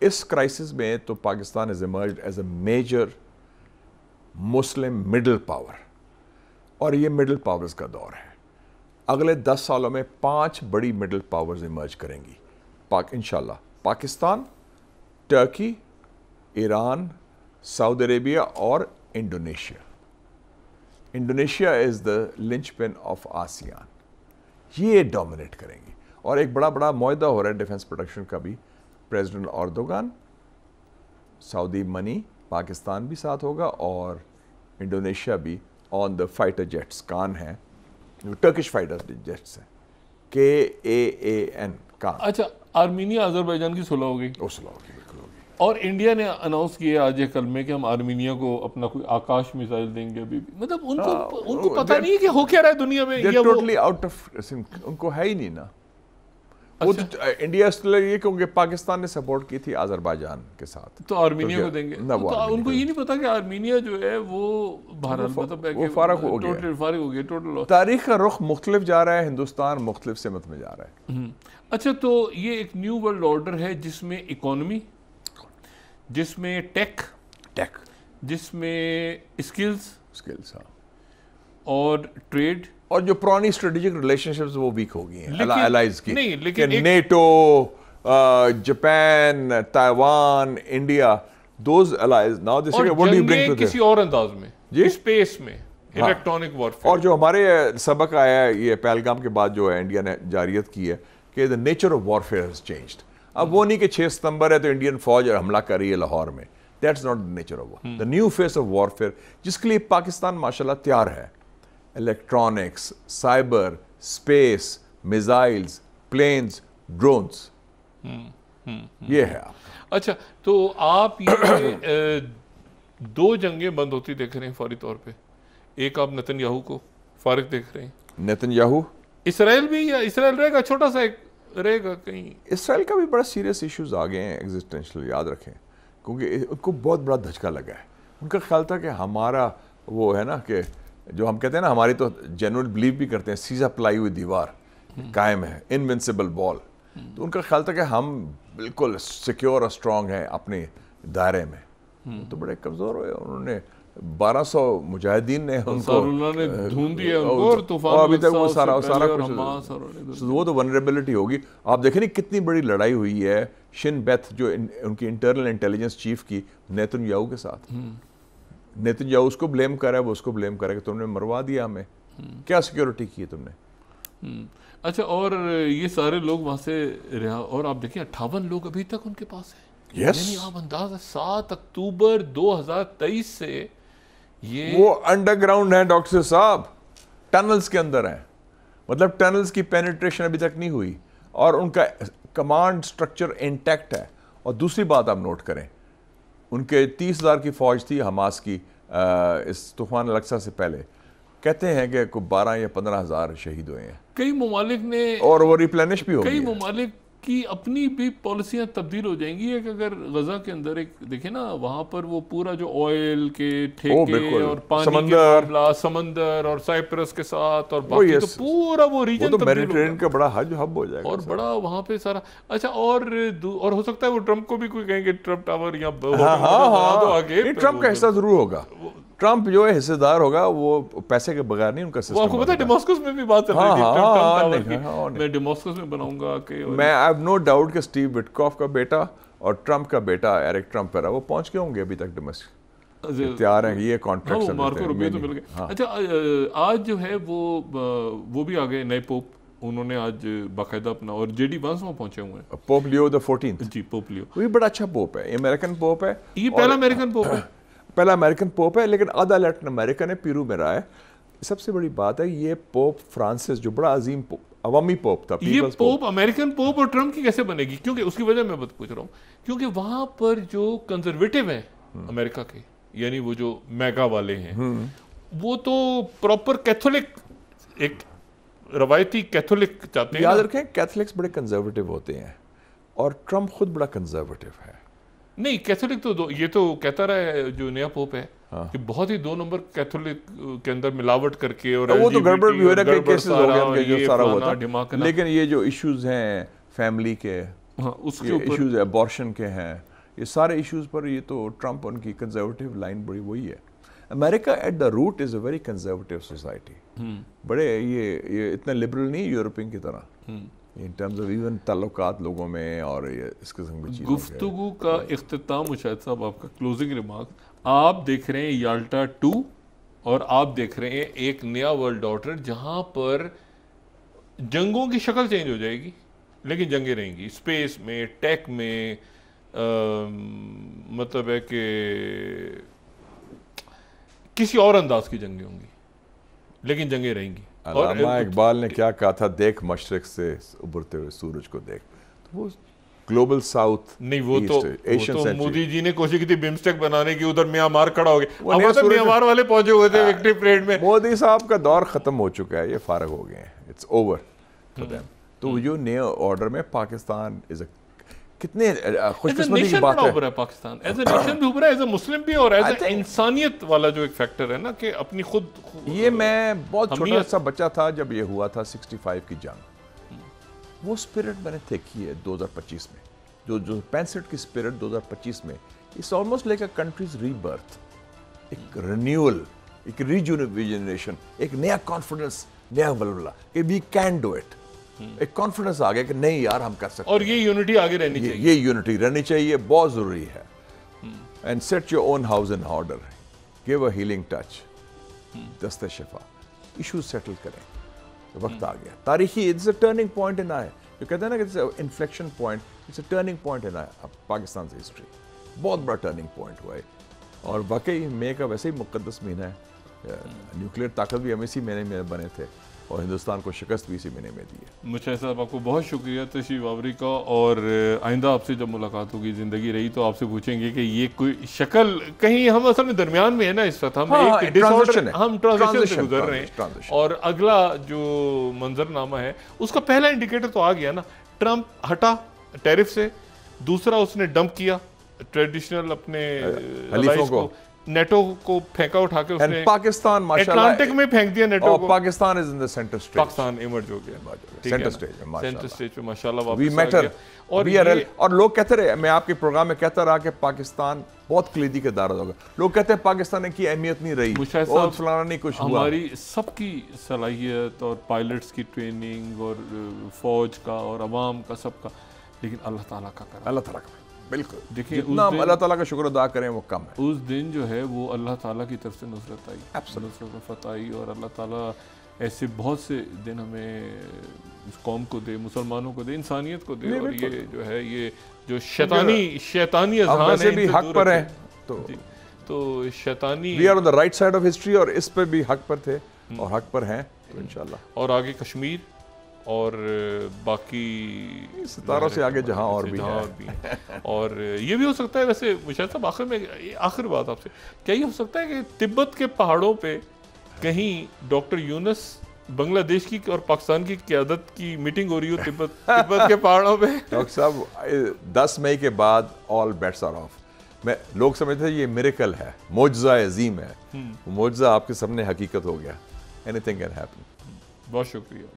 اس crisis میں تو Pakistan is emerged as a major Muslim middle power, اور یہ مڈل پاورز کا دور ہے. اگلے 10 سالوں میں 5 بڑی مڈل پاورز ایمرج کریں گی انشاءاللہ. پاکستان، ٹرکی، ایران، سعودی عربیہ اور Indonesia. Indonesia is the lunch pin of ASEAN. یہ ڈومینیٹ کریں گی. اور ایک بڑا معاہدہ ہو رہا ہے ڈیفنس پروڈکشن کا بھی. پریزیڈنٹ اردوغان، سعودی منی، پاکستان بھی ساتھ ہوگا، اور انڈونیشیا بھی آن دا فائٹر جیٹس. کان ہیں ٹرکش فائٹر جیٹس ہیں، KAAN کان. اچھا، آرمینیا آذربائیجان کی صلح ہو گئی. بالکل ہوگی. اور انڈیا نے اناؤنس کیا آج کل میں کہ ہم آرمینیا کو اپنا کوئی آکاش میزائل دیں گے. ابھی مطلب ان کو پتہ نہیں ہے کہ ہو کیا رہا ہے دنیا میں. ٹوٹلی آؤٹ آف، ان کو ہے ہی نہیں نا. وہ تو انڈیا اس لیے کیونکہ پاکستان نے سپورٹ کی تھی آذربائیجان کے ساتھ، تو آرمینیا کو دیں گے. تو ان کو یہ نہیں پتا کہ آرمینیا جو ہے وہ بہرحال مطلب ہے کہ فارغ ہو گیا، فارغ ہو گیا. ٹوٹل تاریخ کا رخ مختلف جا رہا ہے. ہندوستان مختلف سمت میں جا رہا ہے. اچھا، تو یہ ایک نیو ورلڈ آرڈر ہے جس میں اکانومی، جس میں ٹیک، جس میں اسکلز اور ٹریڈ، اور جو پرانی اسٹریٹجک ریلیشن شپس وہ ویک ہو گئی ہیں الائز کی. نہیں، لیکن NATO, Japan, Taiwan, India, those allies now this what do you bring to کسی اور انداز میں اسپیس میں الیکٹرانک وارفیئر. اور جو ہمارے سبق آیا ہے یہ پہلگام کے بعد جو ہے انڈیا نے جاریت کی ہے کہ the nature of warfare has changed. اب وہ نہیں کہ 6 ستمبر ہے تو انڈین فوج حملہ کر رہی ہے لاہور میں. That's not the nature of war. The new face of warfare جس کے لیے پاکستان ماشاءاللہ تیار ہے. Electronics, cyber, space, missiles, planes, drones, یہ ہے. اچھا، تو آپ یہ 2 جنگیں بند ہوتی دیکھ رہے ہیں فوری طور پہ. ایک آپ نتن یاہو کو فارغ دیکھ رہے ہیں. نتن یاہو، اسرائیل بھی، یا اسرائیل رہے گا چھوٹا سا ایک رہے گا کہیں. اسرائیل کا بھی بڑا سیریس ایشوز آ گئے ہیں ایگزسٹینشل، یاد رکھیں، کیونکہ ان کو بہت بڑا دھچکا لگا ہے. ان کا خیال تھا کہ ہمارا وہ ہے نا کہ جو ہم کہتے ہیں نا، ہماری تو جنرل بلیو بھی کرتے ہیں سیزا پلائی ہوئی دیوار قائم ہے، انونسبل بال. تو ان کا خیال تھا کہ ہم بالکل سیکیور اور اسٹرانگ ہیں اپنے دائرے میں. تو بڑے کمزور ہوئے. انہوں نے 1200 مجاہدین نے ان کو ڈھونڈ دیا اور طوفان، ابھی تک وہ سارا کچھ، وہ تو ونریبلٹی ہوگی. آپ دیکھیں نا کتنی بڑی لڑائی ہوئی ہے شن بیتھ جو ان کی انٹرنل انٹیلیجنس چیف کی نیتن یاہو کے ساتھ. نیتن یاہو اس کو بلیم کر رہا ہے، وہ اس کو بلیم کر رہا ہے کہ تم نے مروا دیا ہمیں. کیا سیکیورٹی کی ہے تم نے؟ اچھا، اور یہ سارے لوگ وہاں سے رہا، اور آپ دیکھیں 58 لوگ ابھی تک ان کے پاس ہیں. یعنی آپ اندازہ 7 اکتوبر 2023 سے وہ انڈر گراؤنڈ ہیں ڈاکٹر صاحب، ٹنلز کے اندر ہیں. مطلب ٹنلز کی پینیٹریشن ابھی تک نہیں ہوئی، اور ان کا کمانڈ سٹرکچر انٹیکٹ ہے. اور دوسری بات آپ نوٹ کریں، ان کے 30,000 کی فوج تھی حماس کی اس طوفان الاقصی سے پہلے. کہتے ہیں کہ کوئی 12 یا 15,000 شہید ہوئے ہیں. کئی ممالک نے، اور وہ ریپلینش بھی ہو گئی. کئی ممالک کی اپنی بھی پالیسیاں تبدیل ہو جائیں گی. کہ اگر غزہ کے اندر ایک دیکھیں نا، وہاں پر وہ پورا جو آئل کے ٹھیکے اور پانی کے معاملہ، سمندر اور سائپرس کے ساتھ، اور باقی تو پورا وہ ریجن تو میڈیٹرینین کا بڑا ہب ہو جائے گا، اور بڑا وہاں پہ سارا. اچھا، اور ہو سکتا ہے وہ ٹرمپ کو بھی کوئی کہیں گے ٹرمپ ٹاور یا ٹرمپ کا حصہ ضرور ہوگا. ٹرمپ جو ہے حصے دار ہوگا، وہ پیسے کے بغیر نہیں ان کا سسٹم. آپ کو پتا ہے ڈیماسکس میں بھی بات چل رہی تھی، میں ڈیماسکس میں بناؤں گا کہ میں آئی ہیو نو ڈاؤٹ کہ اسٹیو وٹکاف کا بیٹا اور ٹرمپ کا بیٹا ایرک ٹرمپ ہے وہ پہنچ کے ہوں گے ابھی تک ڈیماسکس. تیار ہیں یہ کانٹریکٹ سے. مارکو روبیو تو مل گئے. اچھا، آج جو ہے وہ بھی آ گئے نئے پوپ. انہوں نے آج باقاعدہ اپنا، اور JD وانس میں پہنچے ہوئے ہیں. Pope Leo the 14th. جی، پوپ لیو وہ بھی بڑا اچھا پوپ ہے. امریکن پوپ ہے. یہ پہلا امریکن پوپ ہے. پہلا امریکن پوپ ہے، لیکن آدھا لیٹن امریکن ہے، پیرو میں رہا ہے. سب سے بڑی بات ہے یہ پوپ فرانسس جو بڑا عظیم عوامی پوپ تھا. یہ پوپ امریکن پوپ اور ٹرمپ کی کیسے بنے گی؟ کیونکہ اس کی وجہ میں بات پوچھ رہا ہوں، کیونکہ وہاں پر جو کنزرویٹو ہیں امریکہ کے، یعنی وہ جو میگا والے ہیں، وہ تو پراپر کیتھولک، ایک روایتی کیتھولک چاہتے ہیں. یاد رکھیں کیتھولکس بڑے کنزرویٹو ہوتے ہیں، اور ٹرمپ خود بڑا کنزرویٹو ہے. نہیں، کیتھولک تو یہ تو کہتا رہا ہے جو نیا پوپ ہے کہ بہت ہی 2 نمبر کیتھولک کے اندر ملاوٹ کر کے، اور وہ تو گڑبڑ بھی ہو رہا ہے، کئی کیسز ہو گئے ان کے جو سارا ہوا تھا. لیکن یہ جو ایشوز ہیں فیملی کے، اس کے اوپر ایشوز ابورشن کے ہیں، یہ سارے ایشوز پر یہ تو ٹرمپ ان کی کنزرویٹو لائن بڑی وہی ہے. America at the root is a very conservative society. بڑے یہ اتنا لبرل نہیں یورپین کی طرح ان ٹرمز آف ایون تعلقات لوگوں میں اور یہ اس قسم کی چیزیں. گفتگو کا اختتام مشاہد صاحب آپ کا کلوزنگ ریمارک. آپ دیکھ رہے ہیں یالٹا 2 اور آپ دیکھ رہے ہیں ایک نیا ورلڈ آرڈر جہاں پر جنگوں کی شکل چینج ہو جائے گی لیکن جنگیں رہیں گی اسپیس میں, ٹیک میں, مطلب ہے کہ کسی اور انداز کی جنگیں ہوں گی لیکن جنگیں رہیں گی. علامہ اقبال نے کیا کہا تھا, دیکھ مشرق سے ابھرتے ہوئے سورج کو دیکھ. تو وہ گلوبل ساؤتھ نہیں, وہ تو مودی جی نے کوشش کی تھی بمسٹیک بنانے کی, ادھر میانمار کھڑا ہو گیا. اب میانمار والے پہنچے ہوئے تھے وکٹری پریڈ میں. مودی صاحب کا دور ختم ہو چکا ہے, یہ فارغ ہو گئے ہیں, اٹس اوور فار دیم. تو جو نئے آرڈر میں پاکستان از اے کتنے خوش قسمتی کی بات ہے. پاکستان ایز اے نیشن بھی ابھرا ہے, ایز اے مسلم بھی, اور ایز اے انسانیت والا جو ایک فیکٹر ہے نا کہ اپنی خود. یہ میں بہت چھوٹا سا بچہ تھا جب یہ ہوا تھا 65 کی جنگ. وہ اسپرٹ میں نے دیکھی ہے 2025 میں, جو 65 کی اسپرٹ 2025 میں, it's almost like a country's rebirth, ایک رینیول, ایک ریجنریشن, ایک نیا کانفیڈنس, نیا ولولہ کہ وی کین ڈو اٹ. ایک کانفیڈنس آ گیا کہ نہیں یار ہم کر سکتے ہیں, اور یہ یونٹی آگے رہنی چاہیے. یہ یونٹی رہنی چاہیے, بہت ضروری ہے. And set your own house in order, give a healing touch, دست شفا, ایشوز سیٹل کریں. وقت آ گیا تاریخی, it's a turning point in آئے, جو کہتے ہیں نا کہ it's a inflection point, it's a turning point in آئے. پاکستان سے ہسٹری بہت بڑا ٹرننگ پوائنٹ ہوا ہے. اور واقعی مئی کا ویسے ہی مقدس مہینہ ہے, نیوکلیئر طاقت بھی ہم اسی مہینے میں بنے تھے اور ہندوستان کو شکست بھی اسی مہینے میں دی ہے. مشاہد صاحب آپ کو بہت شکریہ تشریف آوری کا, اور آئندہ آپ سے جب ملاقات ہوگی, زندگی رہی تو آپ سے پوچھیں گے کہ یہ کوئی شکل کہیں ہم اصل میں درمیان میں ہے نا اس وقت, ہم ایک ڈس آرڈر, ہم ٹرانزیشن سے گزر رہے ہیں, اور اگلا جو منظرنامہ ہے اس کا پہلا انڈیکیٹر تو آ گیا نا. ٹرمپ ہٹا ٹیرف سے, دوسرا اس نے ڈمپ کیا ٹریڈیشنل اپنے حلیفوں کو, نیٹو کو پھینکا اٹھا کے, اس نے پاکستان ماشاءاللہ اٹلانٹک میں پھینک دیا نیٹو کو. پاکستان از ان دی سینٹر اسٹیج, پاکستان ایمرج ہو گیا سینٹر اسٹیج میں, سینٹر اسٹیج پہ ماشاءاللہ وی واپس آ میٹر, گیا. اور لوگ کہتے رہے, میں آپ کے پروگرام میں کہتا رہا کہ پاکستان بہت کلیدی کردار ہوگا. لوگ کہتے ہیں پاکستان کی اہمیت نہیں رہی, اور فلانا نہیں کچھ ہوا. ہماری سب کی صلاحیت اور پائلٹس کی ٹریننگ اور فوج کا اور عوام کا سب کا, لیکن اللہ تعالیٰ کا کرم, اللہ تعالیٰ کا بالکل. دیکھیں جتنا ہم اللہ تعالیٰ کا شکر ادا کریں وہ کم ہے. اس دن جو ہے وہ اللہ تعالیٰ کی طرف سے نصرت آئی, نصرت و فتح آئی, اور اللہ تعالیٰ ایسے بہت سے دن ہمیں اس قوم کو دے, مسلمانوں کو دے, انسانیت کو دے. اور یہ جو ہے یہ جو شیطانی اذہان ویسے بھی حق پر ہیں, تو شیطانی we are on the right side of history, اور اس پہ بھی حق پر تھے اور حق پر ہیں تو انشاءاللہ. اور آگے کشمیر اور باقی ستاروں سے آگے جہاں اور بھی ہے. اور یہ بھی ہو سکتا ہے ویسے مشاہد صاحب, آخر میں آخر بات آپ سے, کیا یہ ہو سکتا ہے کہ تبت کے پہاڑوں پہ کہیں ڈاکٹر یونس بنگلہ دیش کی اور پاکستان کی قیادت کی میٹنگ ہو رہی ہو تبت کے پہاڑوں پہ؟ ڈاکٹر صاحب 10 مئی کے بعد آل بیٹس آر آف. میں لوگ سمجھتے ہیں یہ میریکل ہے, معجزہ عظیم ہے. معجزہ آپ کے سامنے حقیقت ہو گیا. Any thing can happen. بہت شکریہ.